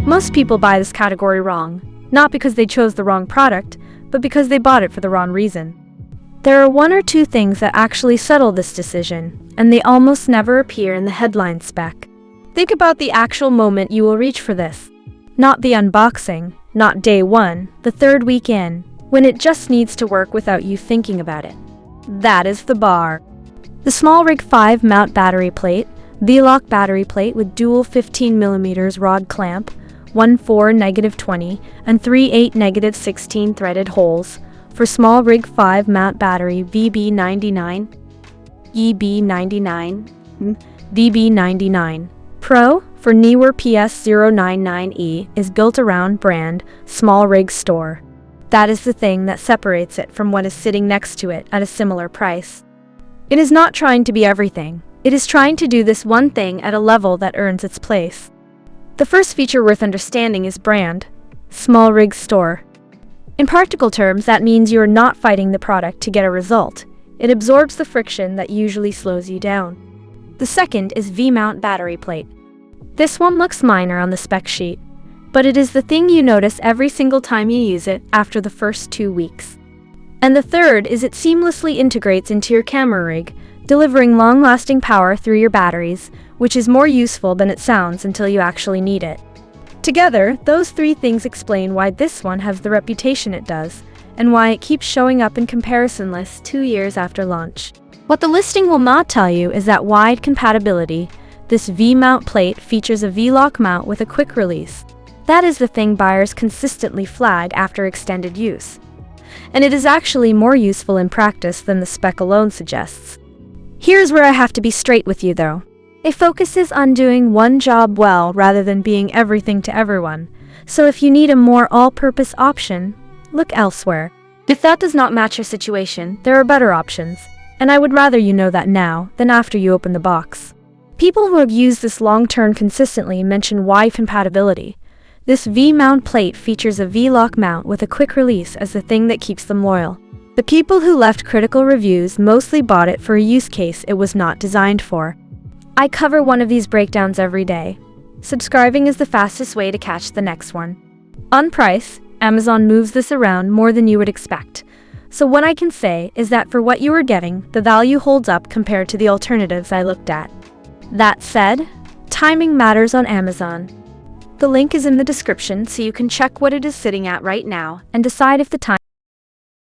Most people buy this category wrong, not because they chose the wrong product, but because they bought it for the wrong reason. There are one or two things that actually settle this decision, and they almost never appear in the headline spec. Think about the actual moment you will reach for this. Not the unboxing, not day one, the third week in, when it just needs to work without you thinking about it. That is the bar. The SmallRig V-Mount Battery Plate, V-Lock battery plate with dual 15mm rod clamp, 1/4-20 and 3/8-16 threaded holes, for SmallRig V-Mount Battery VB99 VB99 Pro for Neewer PS099E is built around brand SmallRig store. That is the thing that separates it from what is sitting next to it at a similar price. It is not trying to be everything. It is trying to do this one thing at a level that earns its place. The first feature worth understanding is brand, SmallRig store. In practical terms, that means you are not fighting the product to get a result. It absorbs the friction that usually slows you down. The second is V-Mount Battery Plate. This one looks minor on the spec sheet, but it is the thing you notice every single time you use it after the first 2 weeks. And the third is it seamlessly integrates into your camera rig, delivering long-lasting power through your batteries, which is more useful than it sounds until you actually need it. Together, those three things explain why this one has the reputation it does, and why it keeps showing up in comparison lists 2 years after launch. What the listing will not tell you is that wide compatibility, this V-mount plate features a V-lock mount with a quick release. That is the thing buyers consistently flag after extended use. And it is actually more useful in practice than the spec alone suggests. Here's where I have to be straight with you though. It focuses on doing one job well rather than being everything to everyone. So if you need a more all-purpose option, look elsewhere. If that does not match your situation, there are better options. And I would rather you know that now than after you open the box. People who have used this long-term consistently mention wide compatibility. This V-mount plate features a V-lock mount with a quick release as the thing that keeps them loyal. The people who left critical reviews mostly bought it for a use case it was not designed for. I cover one of these breakdowns every day. Subscribing is the fastest way to catch the next one. On price, Amazon moves this around more than you would expect. So what I can say is that for what you are getting, the value holds up compared to the alternatives I looked at. That said, timing matters on Amazon. The link is in the description so you can check what it is sitting at right now and decide if the time